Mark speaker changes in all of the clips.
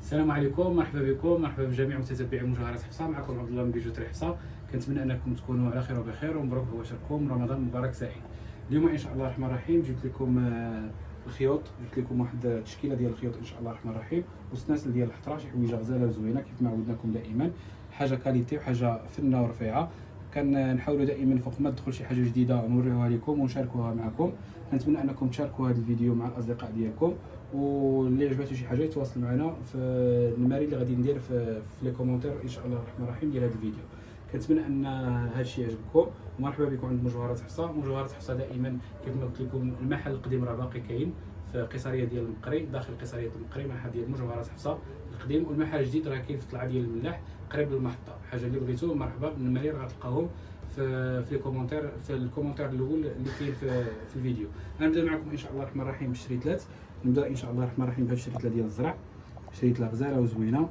Speaker 1: السلام عليكم، مرحبا بكم، مرحبا بجميع متتبعي مجوهرات حفصه. معكم عبد الله من بيجوتري حفصه. كنتمنى انكم تكونوا على خير وبخير، ومبروك بواشركم رمضان مبارك سعيد. اليوم ان شاء الله الرحمن الرحيم جبت لكم الخيوط، جبت لكم واحد التشكيله ديال الخيوط ان شاء الله الرحمن الرحيم، والسناسل ديال الحطره، شي حويجه غزاله وزوينه كيف ما عودناكم دائما. حاجه كاليتي وحاجه فنه ورفيعه. كنحاولوا دائما فوق ما تدخل شي حاجه جديده نوريوها لكم ونشاركوها معكم. كنتمنى انكم تشاركوا هذا الفيديو مع الاصدقاء ديالكم، واللي عجباتو شي حاجه يتواصل معنا في الماري اللي غادي ندير في لي كومونتير ان شاء الله الرحمن الرحيم ديال هذا الفيديو. كنتمنى ان هذا الشيء يعجبكم، ومرحبا بكم عند مجوهرات حفصه. مجوهرات حفصه دائما كيف ما قلت لكم المحل القديم راه باقي كاين في قصريه ديال المقري، داخل قصريه المقري، محل ديال مجوهرات حفصه القديم. والمحل الجديد راه كاين في طلعه ديال الملاح قريب للمحطه. حاجه اللي بغيتو مرحبا بالماري راه غتلقاوهم في لي كومونتير، في الكومونتير الاول اللي كاين في الفيديو. غنبدا معكم ان شاء الله الرحمن الرحيم بالشريطلات. نبدا ان شاء الله الرحمن الرحيم بهاد الشريطله ديال الزرع، شريطله غزاله وزوينه،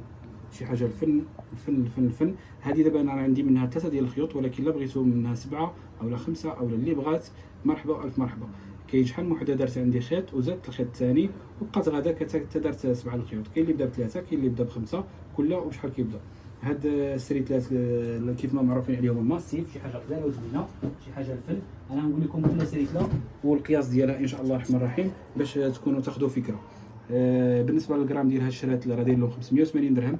Speaker 1: شي حاجه الفن. هذه دابا انا عندي منها 3 ديال الخيوط، ولكن لا بغيتو منها 7 اولا 5 اولا اللي بغات مرحبا الف مرحبا. كاين شحال من وحده دارت عندي خيط وزدت الخيط الثاني وبقات غادا حتى دارت 7 الخيوط. كاين اللي بدا ب3، كاين اللي بدا ب5، كل وبشحال كيبدا. هاد السريتلات كيف ما معروفين عليهم الماسيف، شي حاجه غزاله وزوينه، شي حاجه الفن. انا نقول لكم كل سريتله والقياس ديالها ان شاء الله الرحمن الرحيم باش تكونوا تاخذوا فكره. بالنسبه للغرام ديال هاد الشريط راه داير لهم 580 درهم.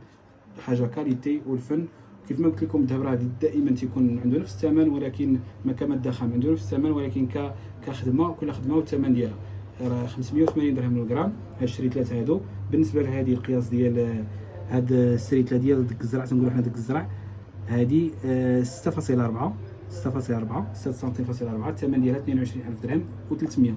Speaker 1: حاجه كاليتي والفن. كيف ما قلت لكم الذهب راه دائما تيكون عنده نفس الثمن، ولكن ما كماده خام عنده نفس الثمن، ولكن كخدمه كل خدمه والثمن ديالها. راه 580 درهم للغرام هاد الشريطلات هادو. بالنسبه لهذه القياس ديال هاد السريتله ديال ديك الزرع، تنقولوا حنا ديك الزرع هادي 6.4 6 سنتيم فاصلة 4. الثمن ديالها 22000 درهم و300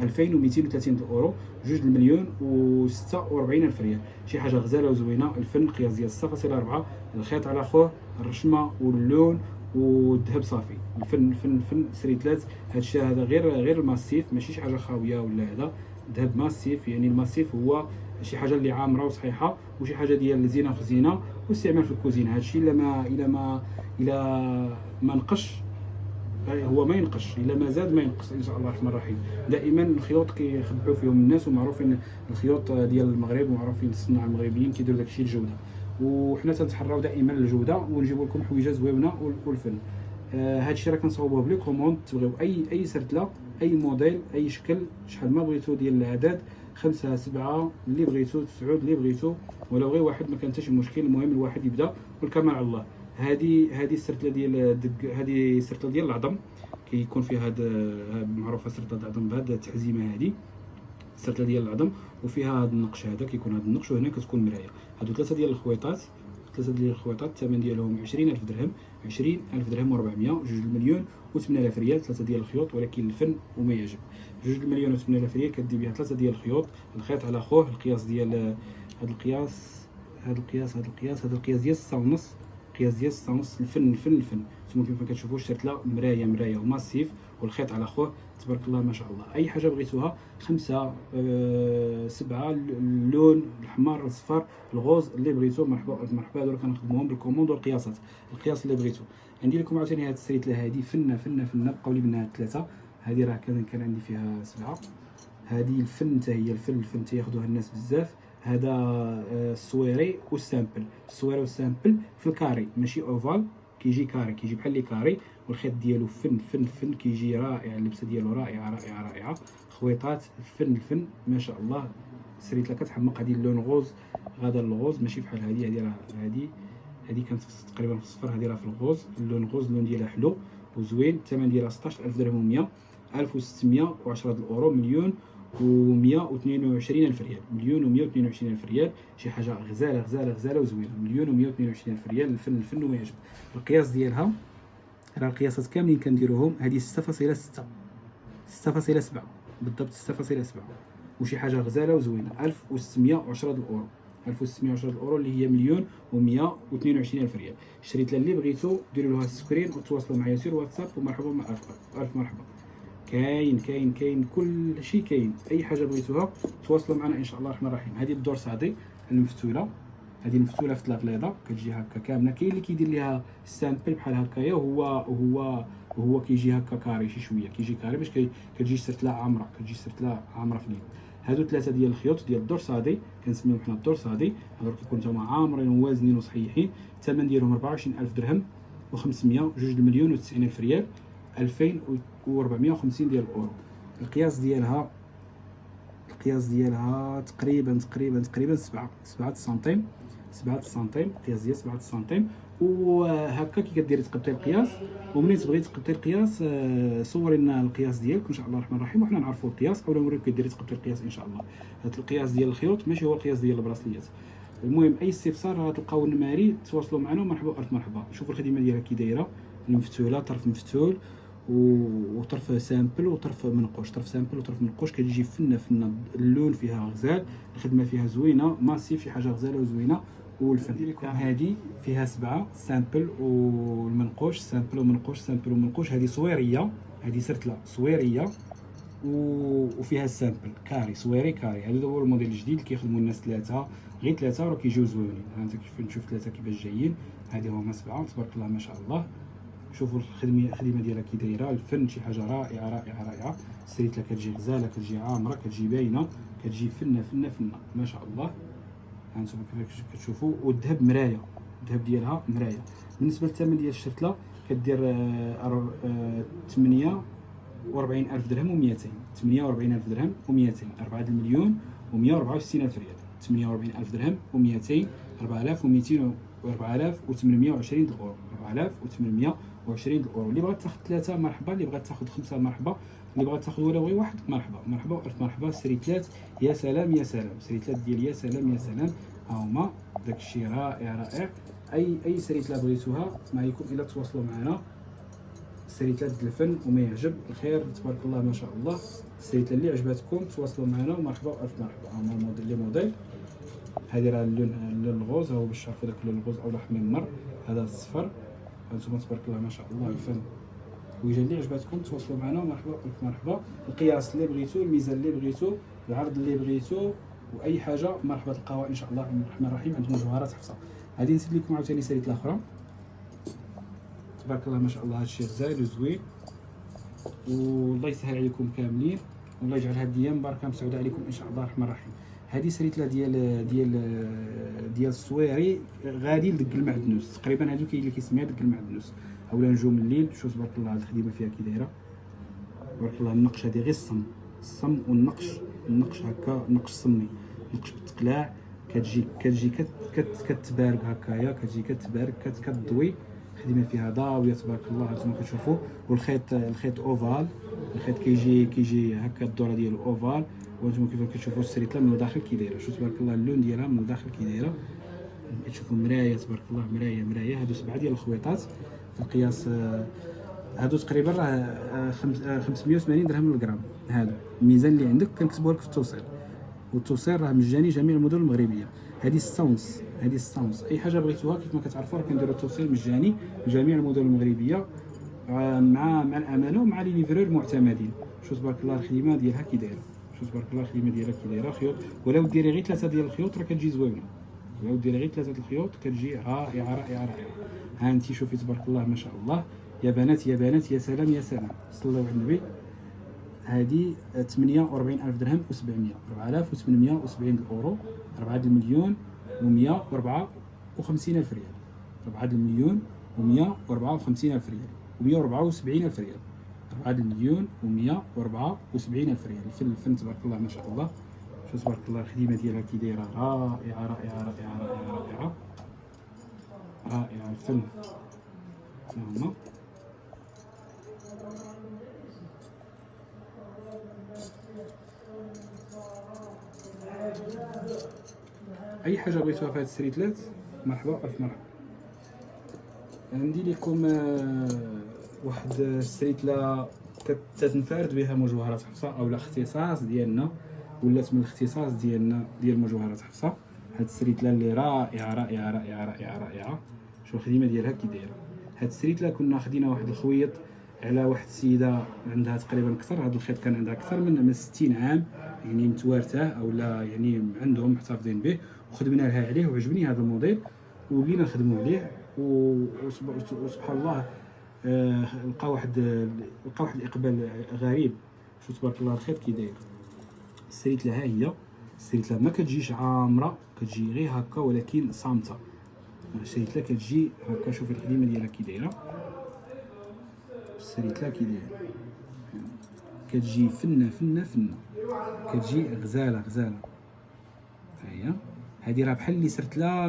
Speaker 1: 2230 اورو، 2 مليون و46 الف ريال. شي حاجه غزاله وزوينه. الفن القياس ديال 6.4، الخيط على خوه، الرشمه واللون والذهب صافي. الفن سريتلات. هاد الشيء هذا غير الماسيف، ماشي شي حاجه خاويه ولا هذا ذهب ماسيف. يعني الماسيف هو شي حاجه اللي عامره وصحيحه، وشي حاجه ديال زينه وخزينه واستعمال في الكوزينه. هادشي الا ما نقش هو ما ينقش، الا ما زاد ما ينقص ان شاء الله الرحمن الرحيم. دائما الخيوط كيخبعوا فيهم الناس، ومعروفين الخيوط ديال المغرب، ومعروفين الصناع المغربيين كيديروا داكشي الجوده، وحنا تنتحراو دائما الجوده ونجيبوا لكم حويجه زوينه والفن. هادشي راه كنصاوبوه بلي كوموند. تبغيو اي سرتله، اي موديل، اي شكل، شحال ما بغيتو ديال العدد، 5 7 اللي بغيتو، 9 اللي بغيتو، ولو غير واحد ما كان حتى شي مشكل. المهم الواحد يبدا والكمال على الله. هذه السرتله ديال هذه السرتله ديال العظم، كيكون فيها هاد معروفه سرتله العظم بهاد التحزيمه. هذه السرتله ديال العظم وفيها هاد النقش، هذا كيكون هاد النقش، وهنا كتكون مرايه. هادو 3 ديال الخويطات، الثمن ديالهم 20000 درهم، 20000 درهم و400، 2 مليون و8000 ريال. 3 ديال الخيوط، ولكن الفن وما يعجب. 2 مليون و8000 ريال كدي بها 3 ديال الخيوط، الخيط على خوه. القياس ديال هاد القياس ديال 6.5، قياس ديال 6.5. الفن نتوما كيف ما كتشوفوا الشرتله مرايه وماسيف، والخيط على خوه تبارك الله ما شاء الله. اي حاجه بغيتوها، 5 7 اللون الحمار الصفر الغوز اللي بغيتو مرحبا الف مرحبا. هادو كنخدموهم بالكوموند والقياسات، القياس اللي بغيتو. عندي لكم عاوتاني هاد السريتله هادي فنه بقاو لي منها 3. هادي راه كان عندي فيها 7. هادي الفن حتى هي الفن تياخذوها الناس بزاف. هذا السويري والسامبل. السويري والسامبل في الكاري، ماشي اوفال، كيجي كاري، كيجي بحال لي كاري، والخيط ديالو فن كيجي رائع. اللبسه ديالو رائعه. خويطات الفن ما شاء الله. سريت لك كتحمق. هذه اللون غوز، غادا الغوز ماشي بحال هذه. هذه كانت تقريبا في الصفر، هذه راه في الغوز. اللون غوز، اللون ديالها حلو وزوين. الثمن ديالها 16000 درهم و100، 1610 اورو، مليون و122 الف ريال. مليون و122 الف ريال. شي حاجه غزاله وزوينه. مليون و122 الف ريال. الفن وما يعجب. القياس ديالها راه القياسات كاملين كنديروهم. هذه 6.6 6.7 بالضبط، 6.7. وشي حاجه غزاله وزوينه. 1610 اورو، 1610 اورو اللي هي مليون و122 الف ريال. شريت اللي بغيتو ديروا لها سكرين وتواصلوا معايا سير واتساب، ومرحبا مع الف مرحبا. كاين كل شيء كاين. اي حاجه بغيتوها تواصلوا معنا ان شاء الله الرحمن الرحيم. هذه الدور صعدي المفتوله، هذه المفتوله في الغليظه كتجي هكا كامله. كاين اللي كيدير ليها السامبل بحال هكايا، هو كيجي هكا كاري شي شويه، كيجي كاري باش كتجي سرتله عامره، في اليد. هادو 3 ديال الخيوط ديال الدورسادي، كنسميوهم حنا الدورسادي. هادو كيكونوا نتوما عامرين ووازنين وصحيحين. الثمن ديالهم 24000 درهم و500، 2,090,000 ريال، 2450 ديال الاورو. القياس ديالها تقريبا 7 سنتيم. القياس ديال 7 سنتيم. وهكا كي كديري تقبطي القياس، ومنين تبغي تقبطي القياس صوري لنا القياس ديالك ان شاء الله الرحمن الرحيم، وحنا نعرفوا القياس اولا نوريك كديري تقبطي القياس ان شاء الله. هذا القياس ديال الخيوط ماشي هو القياس ديال البراسليات. المهم اي استفسار تلقاو النماري تواصلوا معنا، مرحبا الف مرحبا. شوفوا الخدمه ديالها كي دايره، المفتوله، طرف مفتول وطرف سامبل وطرف منقوش. طرف سامبل وطرف منقوش كتجي فنه اللون فيها غزال، الخدمه فيها زوينه ماسيف، شي حاجه غزاله وزوينه. والفن ديالكم هذه فيها 7 سامبل والمنقوش، سامبل ومنقوش، سامبل ومنقوش. هذه صويريه، هذه سرتله صويريه وفيها السامبل كاري صويري كاري. هذا هو الموديل الجديد اللي كيخدموا الناس ثلاثه، غير ثلاثه راه كيجيو زوينين. ها انت كيف نشوف ثلاثه كيفاش جايين. هذه هما 7 تبارك الله ما شاء الله. شوفوا الخدمه ديالها كي دايره، الفن شي حاجه رائعه رائعه رائعه. السريتله كتجي غزاله، كتجي عامره، كتجي باينه، كتجي فنه ما شاء الله. هانتوما كيفاش كتشوفوا. والذهب مرايه، الذهب ديالها مرايه. بالنسبه للثمن ديال الشرتله كدير 48,000 درهم و200. 48,000 درهم و200، 4,164,000 ريال. 48,000 درهم و200، 4,200 و4,820 الاورو. 4,820 الاورو. اللي بغات تاخذ 3 مرحبا، اللي بغات تاخذ 5 مرحبا، اللي بغات تاخذ ولا غير واحد مرحبا. مرحبا والف مرحبا. السريتلات يا سلام يا سلام، السريتلات ديال يا سلام يا سلام. ها هما داكشي رائع رائع. اي سريتله بغيتوها ما يكون الا تواصلوا معنا. السريتلات ديال الفن وما يعجب الخير تبارك الله ما شاء الله. السريتله اللي عجباتكم تواصلوا معنا ومرحبا والف مرحبا. ها هما الموديل. هذه راه اللون الغوز، هو باش تعرفوا داك اللون الغوز او الاحمر. هذا الصفر. هانتوما تبارك الله ما شاء الله الفن. الوجه اللي عجباتكم تواصلوا معنا ومرحبا الف مرحبا. القياس اللي بغيتو، الميزان اللي بغيتو، العرض اللي بغيتو، واي حاجه مرحبا تلقاوها ان شاء الله الرحمن الرحيم عند مجوهرات حفصه. غادي نزيد لكم عاوتاني سريت الاخرى تبارك الله ما شاء الله. هادشي غزال وزوين، والله يسهل عليكم كاملين، والله يجعل هاد الايام مباركه مسعوده عليكم ان شاء الله الرحمن الرحيم. هذه سريتله ديال الصويري غادي لدق المعدنوس تقريبا. هادو كاين اللي كيسميها دق المعدنوس اولا نجوم الليل. شوف تبارك الله هاد الخدمه فيها كي دايره تبارك الله. النقش هذه غير الصم والنقش هكا، نقش صمي، نقش بالتقلاع. كتجي كتبارك هكايا، كتجي كتبارك كتضوي. الخدمه فيها ضاويه تبارك الله هانتوما كتشوفوا. والخيط اوفال، الخيط كيجي هكا الدوره ديالو اوفال. وانتم كيف كتشوفوا السريتله من الداخل كي دايره. شوف تبارك الله اللون ديالها من الداخل كي دايره. كتشوفوا مرايه تبارك الله، مرايه. هادو 7 ديال الخويطات في القياس. هادو تقريبا راه 580 درهم للغرام. هادو الميزان اللي عندك كنكتبوه لك في التوصيل، والتوصيل راه مجاني جميع المدن المغربيه. هذه 6 ونص. اي حاجه بغيتوها كيف ما كتعرفوا راه كنديروا التوصيل مجاني لجميع المدن المغربيه مع الامانه ومع لي ليفرور معتمدين. شوف تبارك الله الخدمه ديالها كي دايره. شوف تبارك الله الخدمه ديالها كي دايره. خيوط ولو ديري غير 3 ديال الخيوط راه كتجي زوينه. ولو ديري غير 3 الخيوط كتجي رائعه. ها انت شوفي تبارك الله ما شاء الله. يا بنات يا سلام يا سلام. صلوا على النبي. هذه 48,000 درهم و700، 4,870 الاورو، 4,154,000 ريال، 4,154,000 ريال و174,000 ريال، 4,174,000 ريال. الفن تبارك الله ما شاء الله. شوف تبارك الله الخدمه ديالها كي دايره رائعه. الفن هما اي حاجه بغيتوها في هاد السريتلات مرحبا الف مرحبا. عندي لكم واحد السريتله كتنفرد بها مجوهرات حفصه او الاختصاص ديالنا، ولات من الاختصاص ديالنا ديال مجوهرات حفصه. هاد السريتله اللي رائعه. شوف الخدمه ديالها كي دايره. هاد السريتله كنا خدينا واحد الخويط على واحد السيده عندها تقريبا اكثر. هذا الخيط كان عندها اكثر من 60 عام يعني متوارثه او لا يعني عندهم محتفظين به، وخدمنا لها عليه وعجبني هذا الموديل وبغينا نخدموا عليه. وسبحان الله لقى واحد الاقبال غريب. شوف تبارك الله الخيط كي داير. السريتله ها هي. السريتله ما كتجيش عامره، كتجي غير هكا ولكن صامته. السريتله كتجي هكا، شوفي الخديمه ديالها كي دايره. السريتله كي دايره كتجي فنه فنه فنه، كتجي غزاله غزاله. ها هي هادي راه بحال اللي سرت لها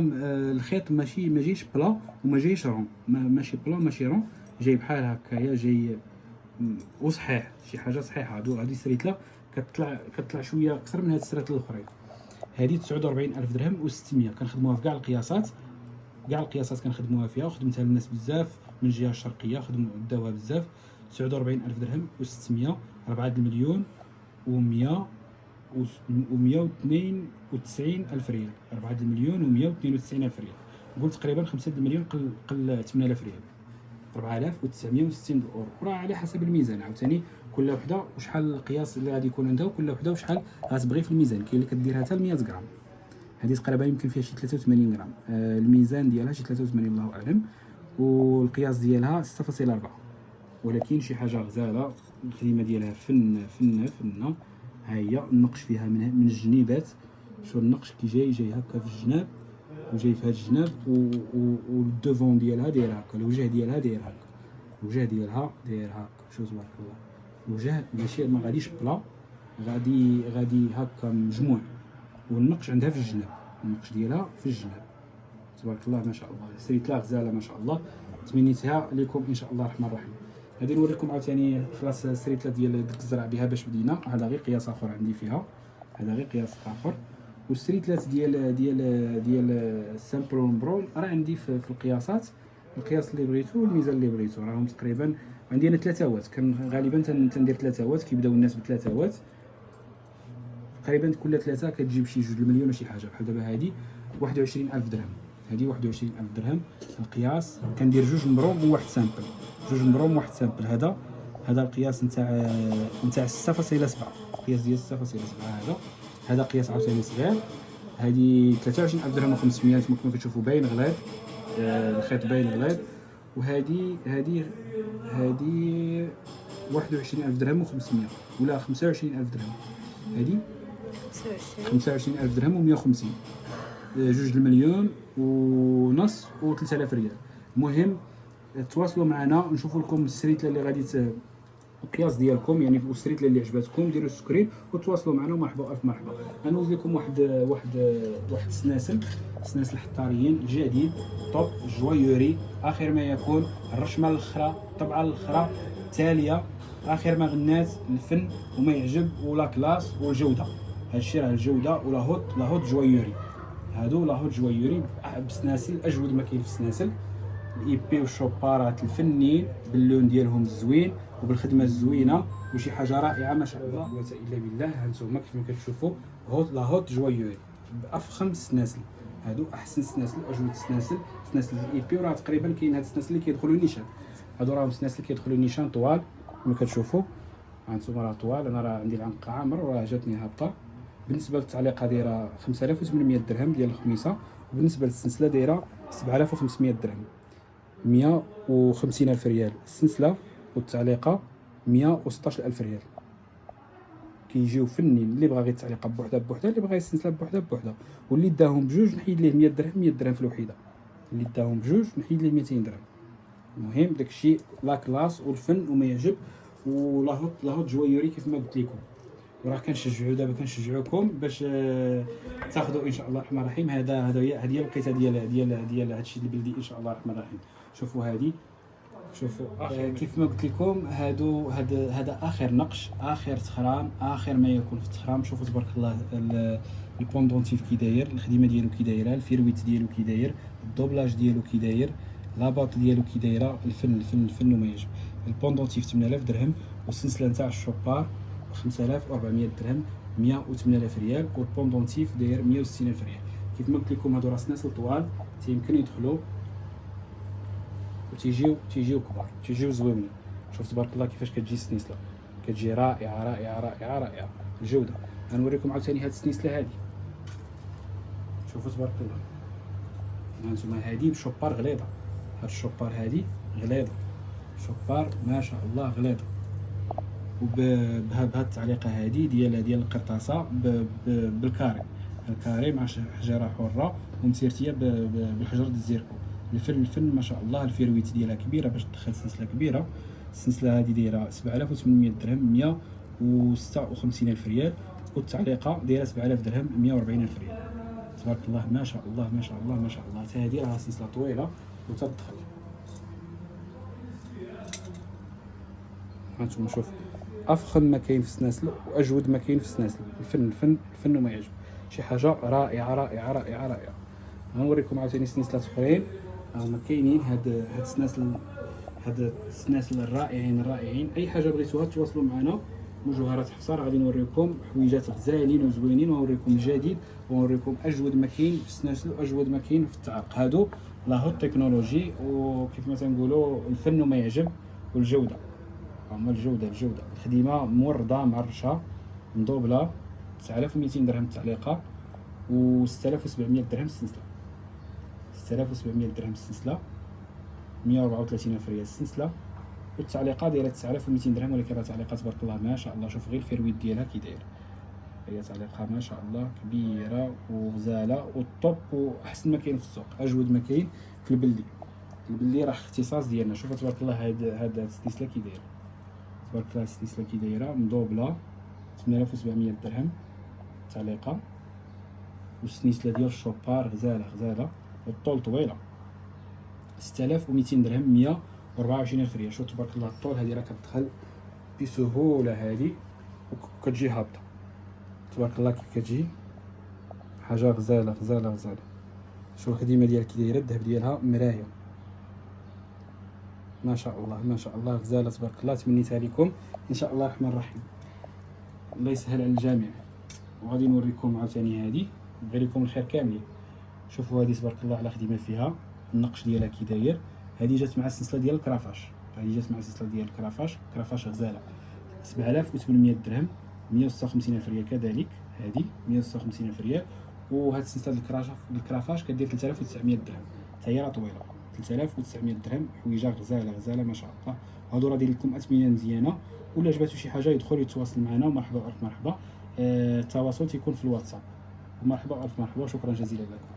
Speaker 1: الخيط ماشي ما جايش بلا وما جايش رون، ماشي بلا ماشي رون، جاي بحال هكايا، جاي وصحيح، شي حاجه صحيحه. هادي سريتله كتطلع شويه اكثر من هاد السرات الاخرين. هادي 49000 درهم و600. كنخدموها في كاع القياسات، كاع القياسات كنخدموها فيها، وخدمتها للناس بزاف من الجهه الشرقيه، داوها بزاف. 49000 درهم و600، 4 المليون و100 و192 الف ريال. 4 المليون و192 الف ريال، قلت تقريبا 5 المليون قل 8000 ريال، 4960 اورو. راه على حسب الميزان عاوتاني، كل وحده وشحال القياس اللي غادي يكون عندها، وكل وحده وشحال غتبغي في الميزان. كاين اللي كديرها حتى ل 100 غرام، هذه تقريبا يمكن فيها شي 83 غرام. الميزان ديالها شي 83 الله اعلم، والقياس ديالها 6.4، ولكن شي حاجه غزاله. الخدمه ديالها فنه فنه. ها هي النقش فيها من الجنيبات، شو النقش كي جاي هكا في الجناب، وجاي في هذا الجناب، والدوفون ديالها داير هكا، الوجه ديالها داير هكا، الوجه ديالها داير هكا. شوف تبارك الله، الوجه ماشي ما غاديش بلا، غادي هكا مجموع، والنقش عندها في الجناب، النقش ديالها في الجناب. تبارك الله ما شاء الله. سريتلا غزاله ما شاء الله، تمنيتها لكم ان شاء الله الرحمن الرحيم. غادي نوريكم عاوتاني خلاص السريتلا ديال ديك الزرع بها باش بدينا. هذا غير قياس اخر عندي فيها، هذا غير قياس اخر. والسريتلات ديال السامبلون برون راه عندي في القياسات، القياس اللي بغيتو والميزان اللي بغيتو راهم تقريبا عندي انا 3 وات. كان غالبا تندير 3 وات، كيبداو الناس ب3 وات تقريبا، كل 3 كتجيب شي 2 المليون شي حاجه. بحال دابا هذه 21000 درهم، هذه 21000 درهم. القياس كندير 2 مبروم وواحد سامبل، 2 مبروم وواحد سامبل. هذا القياس نتاع 6.7، القياس ديال 6.7. هذا قياس عاوتاني صغير. هذه 23000 درهم و500 كما كتشوفوا باين غليظ، الخيط باين غليظ. وهذه 21000 درهم و500 ولا 25000 درهم. هذه 25000 درهم و150، 2 المليون ونص و3000 ريال. المهم تواصلوا معنا، نشوفوا لكم السريتله اللي غادي القياس ديالكم يعني، والسريتله اللي عجبتكم ديروا السكرين وتواصلوا معنا. مرحبا الف مرحبا. غنوز لكم واحد السناسل الحطاريين جديد طوب جويوري، اخر ما يكون، الرشمه الاخرى، الطبعه الاخرى تاليه، اخر ما غنات الفن وما يعجب ولا كلاس والجوده. هادشي راه الجوده ولا هوت جويوري. هادو لاهوت جويوري بسناسل اجود ما كاين في السناسل. الاي بي والشوبارات الفنين باللون ديالهم الزوين وبالخدمه الزوينه وشي حاجه رائعه ما شاء الله. لا قوه الا بالله. هانتوما كيف ما كتشوفوا لاهوت جويوري بافخم السناسل. هادو احسن سناسل، اجود سناسل الاي بي. راه تقريبا كاين هاد السناسل اللي كيدخلوا النيشان، هادو راهم سناسل كيدخلوا النيشان طوال كما كتشوفوا. هانتوما راه طوال، انا راه عندي العنق عامر وراه جاتني هابطه. بالنسبه للتعليقه دايره 5800 درهم ديال الخميسه، وبالنسبه للسلسله دايره 7500 درهم، 150000 ريال السلسله، والتعليقه 116000 ريال. كيجيو فنين، اللي بغى غير التعليقه بوحدها اللي بغى السلسله بوحدها. واللي داهم بجوج نحيد ليه 100 درهم، 100 درهم في الوحيده. اللي داهم بجوج نحيد ليه 200 درهم. المهم داكشي لا كلاس والفن وما يعجب. ولاهوت جويوري كيف ما قلت لكم. وراه كنشجعوكم باش تاخذوا ان شاء الله الرحمن الرحيم. هذه هي القيته ديال هادشي البلدي ان شاء الله الرحمن الرحيم. شوفوا هذه، شوفوا كيف ما قلت لكم، هذا اخر نقش، اخر تخرام، اخر ما يكون في التخرام. شوفوا تبارك الله البوندونتيف كي داير، الخدمه ديالو كي دايره، الفيرويت ديالو كي داير، الدوبلاج ديالو كي داير، لاباط ديالو كي دايره، الفن وما يعجب. البوندونتيف 8000 درهم، والسلسله نتاع الشوبار 5400 درهم، 108000 ريال. والبوندونتيف داير 160000 ريال. كيف ما قلت لكم هادو راه سناسل طوال يمكن يدخلوا وتيجيو كبار، تيجيو زوينين. شوف تبارك الله كيفاش كتجي السنيسله، كتجي رائعه رائعه رائعه رائعه الجوده. غنوريكم عاوتاني هاد السنيسله هادي. شوفوا تبارك الله، هانتوما هادي بشوبار غليظه، هاد الشوبار هادي غليظه، شوبار ما شاء الله غليظه. وبهذه التعليقه هذه ديال القرطاسه بالكاري، الكاري مع حجره حره ومسيرتيه بالحجر ديال الزيركو. الفن ما شاء الله الفيرويت ديالها كبيره باش تدخل سلسله كبيره. السلسله هذه دايره 7800 درهم 156 الف ريال، والتعليقه دايره 7000 درهم 140 الف ريال. تبارك الله ما شاء الله ما شاء الله ما شاء الله. حتى هذه راها سلسله طويله وتدخل. هانتوما شوف افخم ما كاين في السناسل واجود ما كاين في السناسل. الفن وما يعجب، شي حاجه رائعه رائعه رائعه رائعه. غنوريكم عاوتاني سنسلات اخرين هما كاينين. هاد السناسل الرائعين. اي حاجه بغيتوها تواصلوا معنا مجوهرات حفصه. غادي نوريكم حويجات غزالين وزوينين، ونوريكم الجديد، ونوريكم اجود ما كاين في السناسل واجود ما كاين في التعاق. هادو لاهو التكنولوجي، وكيف ما تنقولوا الفن وما يعجب، والجوده هما الجوده الخدمه مورده معرشه مدوبله. 9200 درهم التعليقه و 6700 درهم السلسله. 6700 درهم السلسله، 134 الف ريال السلسله، والتعليقه دايره 9200 درهم. ولكن راه تعليقه تبارك الله ما شاء الله. شوف غير الفيرويت ديالها كي داير، هي تعليقه ما شاء الله كبيره وغزاله والطوب، واحسن ما كاين في السوق، اجود ما كاين في البلدي راه اختصاص ديالنا. شوف تبارك الله هاد السلسله كي دايره، تبارك الله السلسله كي دايره مدوبله 8700 درهم تعليقه، والسلسله ديال الشوبار غزاله والطول طويله. 6200 درهم 124 الف ريال. شوف تبارك الله الطول هذه راه كتدخل بسهوله هذه وكتجي هابطه. تبارك الله كيف كتجي حاجه غزاله. شوف الخدمه ديالها كي دايره، الذهب ديالها مرايه ما شاء الله غزاله تبارك الله. تمنيتها لكم ان شاء الله الرحمن الرحيم. الله يسهل على الجميع. وغادي نوريكم عاوتاني هذه نبغي لكم الخير كاملين. شوفوا هذه تبارك الله على خدمه فيها، النقش ديالها كي داير. هذه جات مع السلسله ديال الكرافاش، كرافاش غزاله. 7800 درهم 156 الف ريال كذلك. هذه 156 الف ريال. وهاد السلسله ديال الكرافاش كدير 3900 درهم، حتى هي راه طويله. 3900 درهم حويجه غزاله ما شاء الله. هادو راه داير لكم اثمنه مزيانه. ولا عجباتو شي حاجه يدخل يتواصل معنا، ومرحبا الف مرحبا. التواصل تيكون في الواتساب. مرحبا الف مرحبا، وشكرا جزيلا لكم.